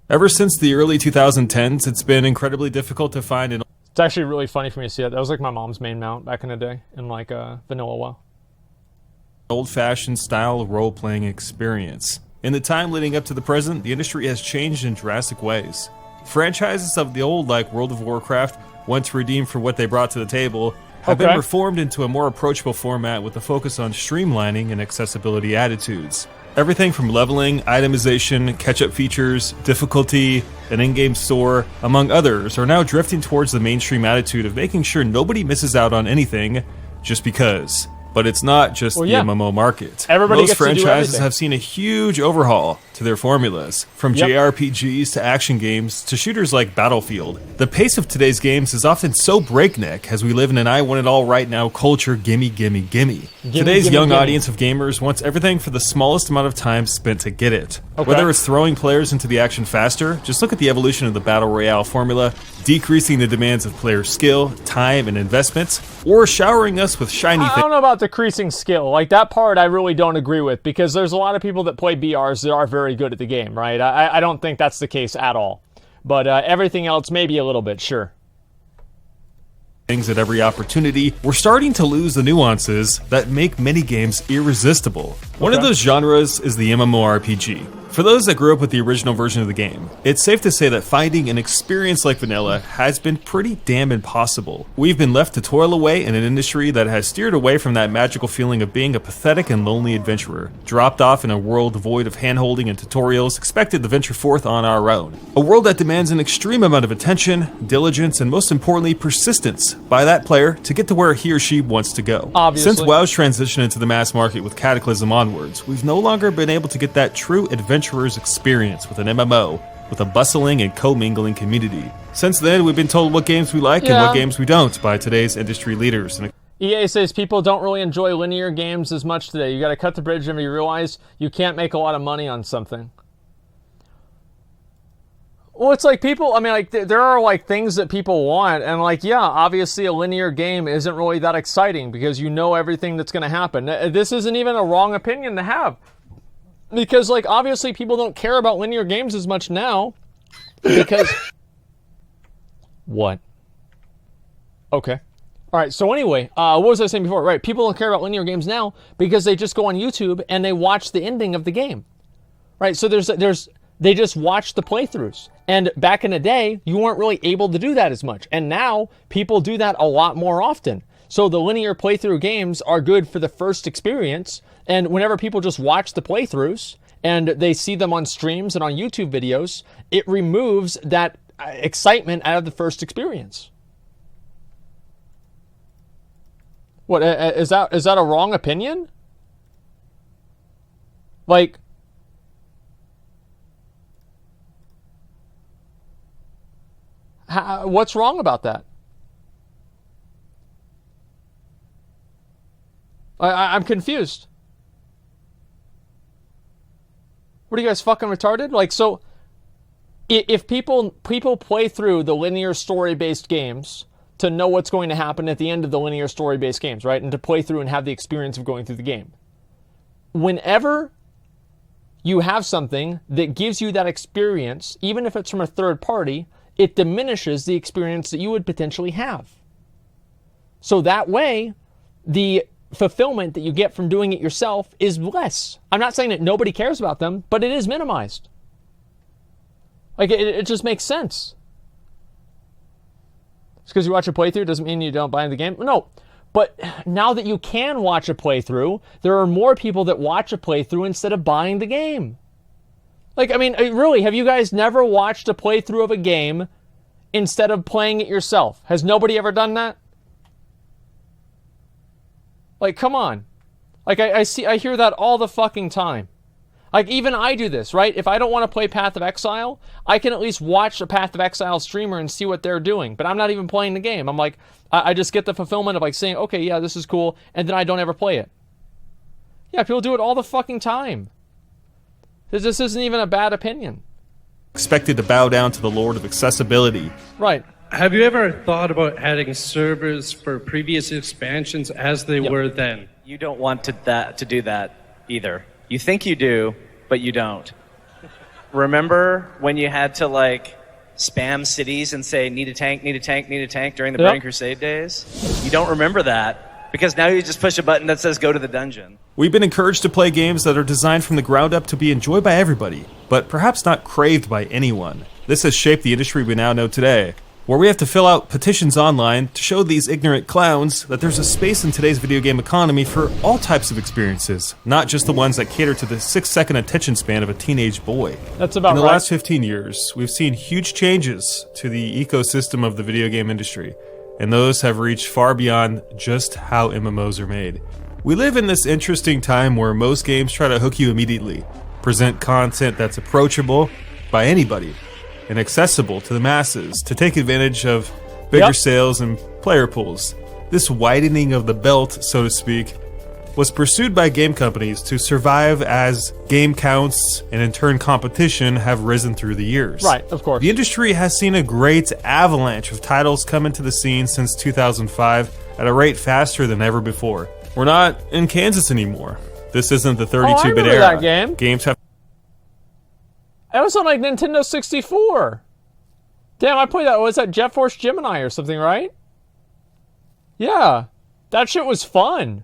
Ever since the early 2010s, it's been incredibly difficult to find an It's actually really funny for me to see that. That was like my mom's main mount back in the day in like vanilla WoW. old-fashioned style role-playing experience. In the time leading up to the present, the industry has changed in drastic ways. Franchises of the old, like World of Warcraft, once redeemed for what they brought to the table, have been reformed into a more approachable format with a focus on streamlining and accessibility attitudes. Everything from leveling, itemization, catch-up features, difficulty, an in-game store, among others, are now drifting towards the mainstream attitude of making sure nobody misses out on anything just because. But it's not just the MMO market. Most franchises have seen a huge overhaul to their formulas, from JRPGs to action games to shooters like Battlefield. The pace of today's games is often so breakneck as we live in an I want it all right now culture, gimme, gimme, gimme. Today's young audience of gamers wants everything for the smallest amount of time spent to get it. Whether it's throwing players into the action faster, just look at the evolution of the Battle Royale formula, decreasing the demands of player skill, time, and investments, or showering us with shiny things. I don't know about decreasing skill. Like, that part I really don't agree with, because there's a lot of people that play BRs that are very good at the game, right? I don't think that's the case at all. But everything else, maybe a little bit, sure. Things at every opportunity, we're starting to lose the nuances that make many games irresistible. One of those genres is the MMORPG. For those that grew up with the original version of the game, it's safe to say that finding an experience like vanilla has been pretty damn impossible. We've been left to toil away in an industry that has steered away from that magical feeling of being a pathetic and lonely adventurer, dropped off in a world void of handholding and tutorials, expected to venture forth on our own. A world that demands an extreme amount of attention, diligence, and most importantly, persistence by that player to get to where he or she wants to go. Obviously. Since WoW's transition into the mass market with Cataclysm onwards, we've no longer been able to get that true adventurer's experience with an MMO, with a bustling and co-mingling community. Since then, we've been told what games we like and what games we don't by today's industry leaders. EA says people don't really enjoy linear games as much today. You gotta cut the bridge and you realize you can't make a lot of money on something. Well, it's like people, I mean, like, there are, like, things that people want, and, like, yeah, obviously a linear game isn't really that exciting because you know everything that's gonna happen. This isn't even a wrong opinion to have. Because, like, obviously people don't care about linear games as much now. Because... What? Okay. Alright, so anyway, what was I saying before? Right, people don't care about linear games now because they just go on YouTube and they watch the ending of the game. Right, so they just watch the playthroughs. And back in the day, you weren't really able to do that as much. And now, people do that a lot more often. So the linear playthrough games are good for the first experience, and whenever people just watch the playthroughs, and they see them on streams and on YouTube videos, it removes that excitement out of the first experience. What, is that a wrong opinion? Like... what's wrong about that? I'm confused. What are you guys, fucking retarded? Like, so, if people play through the linear story-based games to know what's going to happen at the end of the linear story-based games, right? And to play through and have the experience of going through the game. Whenever you have something that gives you that experience, even if it's from a third party, it diminishes the experience that you would potentially have. So that way, the fulfillment that you get from doing it yourself is less. I'm not saying that nobody cares about them, but it is minimized. Like, it just makes sense. Just because you watch a playthrough doesn't mean you don't buy the game. No, but now that you can watch a playthrough, there are more people that watch a playthrough instead of buying the game. Like, I mean, really, have you guys never watched a playthrough of a game instead of playing it yourself? Has nobody ever done that? Like, come on. Like, I hear that all the fucking time. Like, even I do this, right? If I don't want to play Path of Exile, I can at least watch a Path of Exile streamer and see what they're doing. But I'm not even playing the game. I'm like, I just get the fulfillment of, like, saying, okay, yeah, this is cool, and then I don't ever play it. Yeah, people do it all the fucking time. This isn't even a bad opinion. Expected to bow down to the Lord of Accessibility. Right. Have you ever thought about adding servers for previous expansions as they were then? You don't want to do that either. You think you do, but you don't. remember when you had to like spam cities and say need a tank, need a tank, need a tank during the Burning Crusade days? You don't remember that because now you just push a button that says go to the dungeon. We've been encouraged to play games that are designed from the ground up to be enjoyed by everybody, but perhaps not craved by anyone. This has shaped the industry we now know today, where we have to fill out petitions online to show these ignorant clowns that there's a space in today's video game economy for all types of experiences, not just the ones that cater to the 6-second attention span of a teenage boy. That's about right. In the last 15 years, we've seen huge changes to the ecosystem of the video game industry, and those have reached far beyond just how MMOs are made. We live in this interesting time where most games try to hook you immediately, present content that's approachable by anybody, and accessible to the masses to take advantage of bigger sales and player pools. This widening of the belt, so to speak, was pursued by game companies to survive as game counts and in turn competition have risen through the years. Right, of course. The industry has seen a great avalanche of titles come into the scene since 2005 at a rate faster than ever before. We're not in Kansas anymore. This isn't the 32-bit era. That game. Games have... It was on like Nintendo 64. Damn, I played that. Was that Jet Force Gemini or something, right? Yeah. That shit was fun.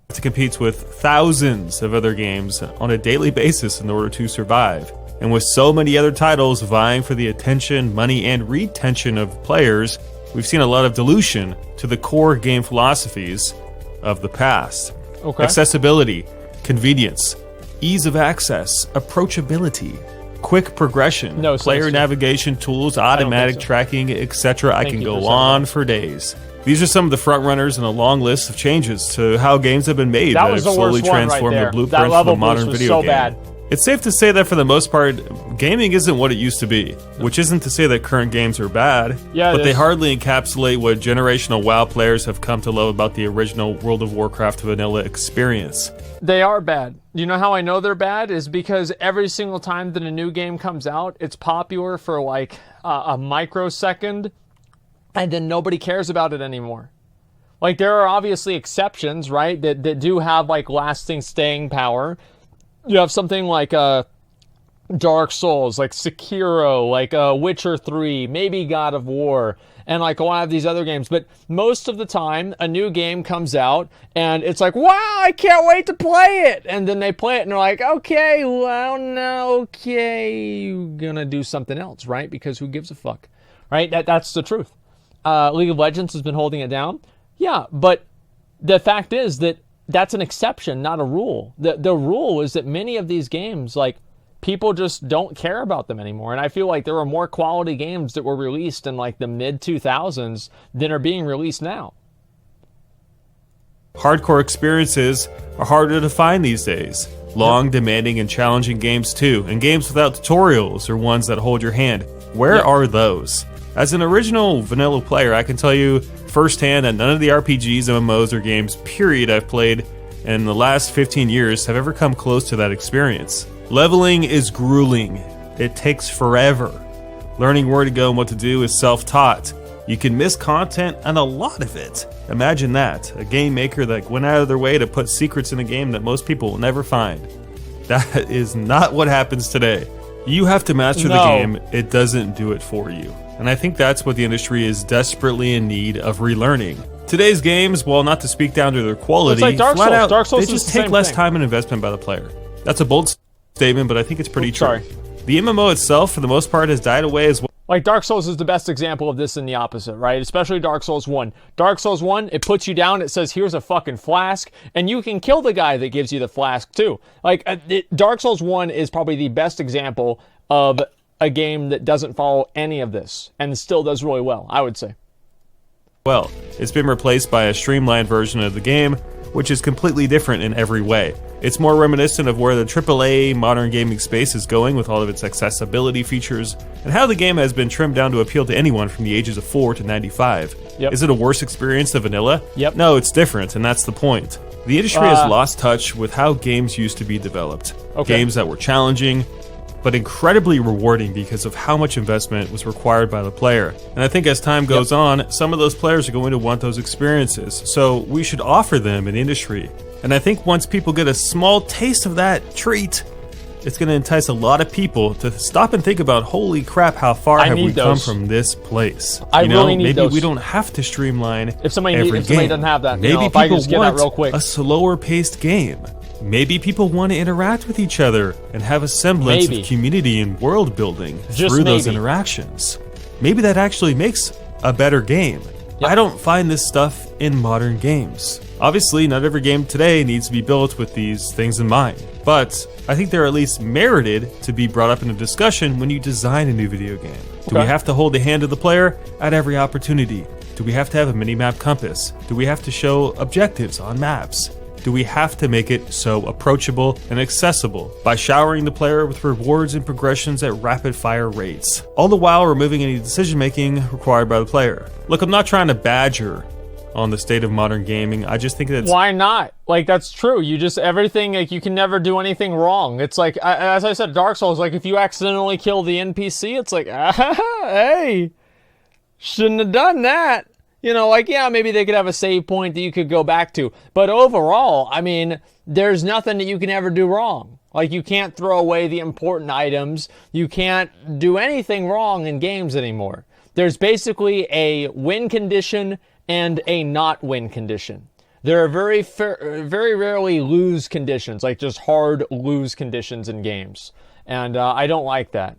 To compete with thousands of other games on a daily basis in order to survive. And with so many other titles vying for the attention, money, and retention of players, we've seen a lot of dilution to the core game philosophies of the past. Okay. Accessibility, convenience, ease of access, approachability, quick progression, player navigation tools, automatic tracking, etc. I can go on for days. These are some of the front runners in a long list of changes to how games have been made that have slowly transformed the blueprint for the modern video game. Bad. It's safe to say that for the most part, gaming isn't what it used to be, which isn't to say that current games are bad, but they hardly encapsulate what generational WoW players have come to love about the original World of Warcraft vanilla experience. They are bad. You know how I know they're bad? Is because every single time that a new game comes out, it's popular for like a microsecond, and then nobody cares about it anymore. Like, there are obviously exceptions, right, that do have like lasting staying power. You have something like Dark Souls, like Sekiro, like Witcher 3, maybe God of War, and like a lot of these other games. But most of the time, a new game comes out, and it's like, wow, I can't wait to play it! And then they play it, and they're like, okay, well, no, okay, you're gonna do something else, right? Because who gives a fuck, right? That's the truth. League of Legends has been holding it down. Yeah, but the fact is that that's an exception, not a rule. The rule is that many of these games, like, people just don't care about them anymore. And I feel like there are more quality games that were released in like the mid-2000s than are being released now. Hardcore experiences are harder to find these days. Long, demanding, and challenging games too. And games without tutorials or ones that hold your hand. Where are those? As an original vanilla player, I can tell you firsthand that none of the RPGs, MMOs, or games, period, I've played in the last 15 years have ever come close to that experience. Leveling is grueling. It takes forever. Learning where to go and what to do is self-taught. You can miss content and a lot of it. Imagine that. A game maker that went out of their way to put secrets in a game that most people will never find. That is not what happens today. You have to master the game. It doesn't do it for you. And I think that's what the industry is desperately in need of relearning. Today's games, while not to speak down to their quality, like Dark Souls. flat out, Dark Souls they just take less time and investment by the player. That's a bold statement, but I think it's pretty true. Sorry. The MMO itself, for the most part, has died away as well. Like, Dark Souls is the best example of this in the opposite, right? Especially Dark Souls 1. Dark Souls 1, it puts you down, it says, here's a fucking flask, and you can kill the guy that gives you the flask, too. Like, Dark Souls 1 is probably the best example of a game that doesn't follow any of this, and still does really well, I would say. Well, it's been replaced by a streamlined version of the game, which is completely different in every way. It's more reminiscent of where the AAA modern gaming space is going with all of its accessibility features, and how the game has been trimmed down to appeal to anyone from the ages of 4 to 95. Is it a worse experience than vanilla? No, it's different, and that's the point. The industry has lost touch with how games used to be developed. Games that were challenging, but incredibly rewarding because of how much investment was required by the player. And I think as time goes on, some of those players are going to want those experiences, so we should offer them in industry. And I think once people get a small taste of that treat, it's going to entice a lot of people to stop and think about, holy crap, how far have we come from this place? Really need maybe those. we don't have to streamline if somebody every somebody doesn't have that, maybe if I people just get that real want quick. a slower paced game. Maybe people want to interact with each other and have a semblance of community and world building through those interactions. Maybe that actually makes a better game. Yep. I don't find this stuff in modern games. Obviously, not every game today needs to be built with these things in mind, but I think they're at least merited to be brought up in a discussion when you design a new video game. Do we have to hold the hand of the player at every opportunity? Do we have to have a mini-map compass? Do we have to show objectives on maps? Do we have to make it so approachable and accessible by showering the player with rewards and progressions at rapid-fire rates, all the while removing any decision-making required by the player? Look, I'm not trying to badger on the state of modern gaming. I just think that's... Why not? Like, that's true. You just, everything, like, you can never do anything wrong. It's like, as I said, Dark Souls, like, if you accidentally kill the NPC, it's like, hey, shouldn't have done that. You know, like, yeah, maybe they could have a save point that you could go back to. But overall, I mean, there's nothing that you can ever do wrong. Like, you can't throw away the important items. You can't do anything wrong in games anymore. There's basically a win condition and a not win condition. There are very rarely lose conditions, like just hard lose conditions in games. And I don't like that.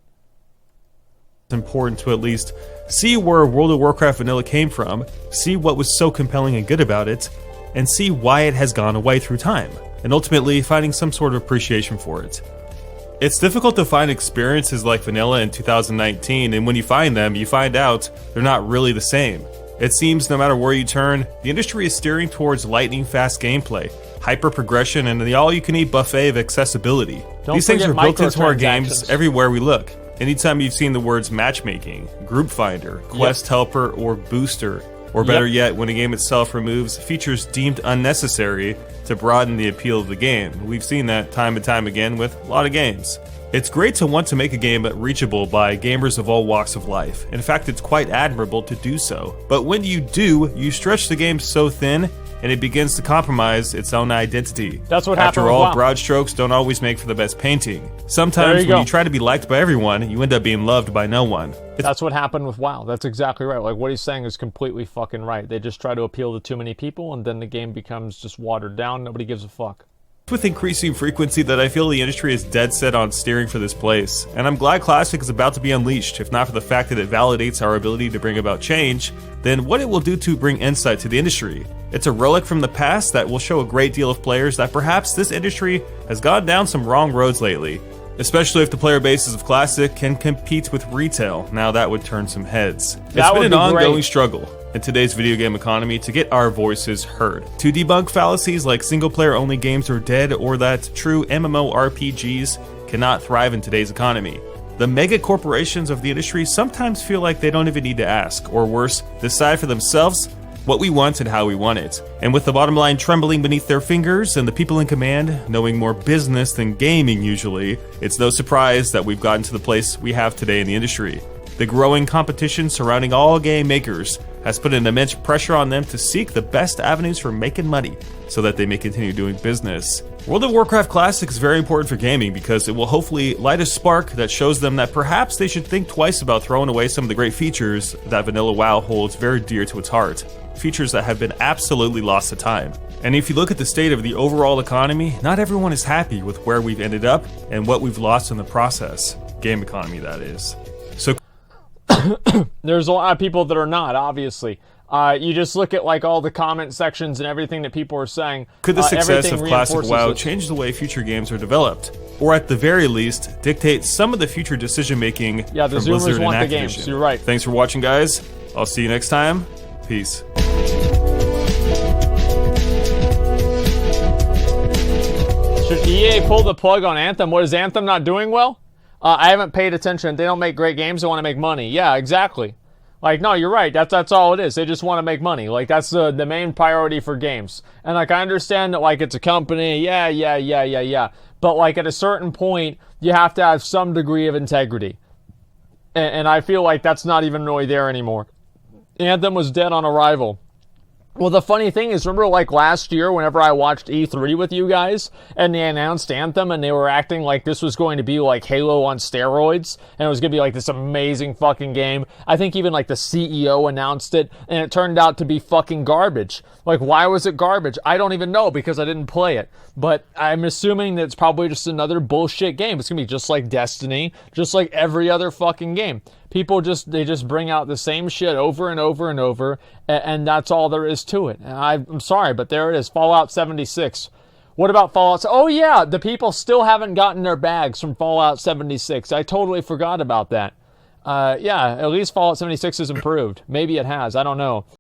It's important to at least see where World of Warcraft Vanilla came from, see what was so compelling and good about it, and see why it has gone away through time, and ultimately finding some sort of appreciation for it. It's difficult to find experiences like Vanilla in 2019, and when you find them, you find out they're not really the same. It seems no matter where you turn, the industry is steering towards lightning-fast gameplay, hyper-progression, and the all-you-can-eat buffet of accessibility. These things are built into our games everywhere we look. Anytime you've seen the words matchmaking, group finder, quest helper, or booster, or better yet, when a game itself removes features deemed unnecessary to broaden the appeal of the game. We've seen that time and time again with a lot of games. It's great to want to make a game reachable by gamers of all walks of life. In fact, it's quite admirable to do so. But when you do, you stretch the game so thin, and it begins to compromise its own identity. That's what happened. After all, broad strokes don't always make for the best painting. Sometimes when you try to be liked by everyone, you end up being loved by no one. That's what happened with WoW. That's exactly right. Like, what he's saying is completely fucking right. They just try to appeal to too many people, and then the game becomes just watered down. Nobody gives a fuck. With increasing frequency that I feel the industry is dead set on steering for this place, and I'm glad Classic is about to be unleashed. If not for the fact that it validates our ability to bring about change, then what it will do to bring insight to the industry. It's a relic from the past that will show a great deal of players that perhaps this industry has gone down some wrong roads lately. Especially if the player bases of Classic can compete with retail. Now that would turn some heads. It's been an ongoing struggle in today's video game economy to get our voices heard. To debunk fallacies like single-player only games are dead or that true MMORPGs cannot thrive in today's economy. The mega corporations of the industry sometimes feel like they don't even need to ask, or worse, decide for themselves what we want and how we want it. And with the bottom line trembling beneath their fingers and the people in command knowing more business than gaming usually, it's no surprise that we've gotten to the place we have today in the industry. The growing competition surrounding all game makers has put an immense pressure on them to seek the best avenues for making money so that they may continue doing business. World of Warcraft Classic is very important for gaming because it will hopefully light a spark that shows them that perhaps they should think twice about throwing away some of the great features that Vanilla WoW holds very dear to its heart. Features that have been absolutely lost to time. And if you look at the state of the overall economy, not everyone is happy with where we've ended up and what we've lost in the process. Game economy, that is. So there's a lot of people that are not, obviously. You just look at like all the comment sections and everything that people are saying. Could the success of Classic WoW change the way future games are developed? Or at the very least, dictate some of the future decision-making from Blizzard and Activision? Games. You're right. Thanks for watching, guys. I'll see you next time. Peace. Should EA pull the plug on Anthem? What, is Anthem not doing well? I haven't paid attention. They don't make great games. They want to make money. Yeah, exactly. Like, no, you're right. That's all it is. They just want to make money. Like, that's the main priority for games. And, like, I understand that, like, it's a company. Yeah. But, like, at a certain point, you have to have some degree of integrity. And I feel like that's not even really there anymore. Anthem was dead on arrival. Well, the funny thing is, remember like last year whenever I watched E3 with you guys and they announced Anthem and they were acting like this was going to be like Halo on steroids and it was going to be like this amazing fucking game. I think even like the CEO announced it and it turned out to be fucking garbage. Like, why was it garbage? I don't even know because I didn't play it. But I'm assuming that it's probably just another bullshit game. It's going to be just like Destiny, just like every other fucking game. People they just bring out the same shit over and over and over, and that's all there is to it. And I'm sorry, but there it is, Fallout 76. What about Fallout? Oh yeah, the people still haven't gotten their bags from Fallout 76. I totally forgot about that. Yeah, at least Fallout 76 has improved. Maybe it has, I don't know.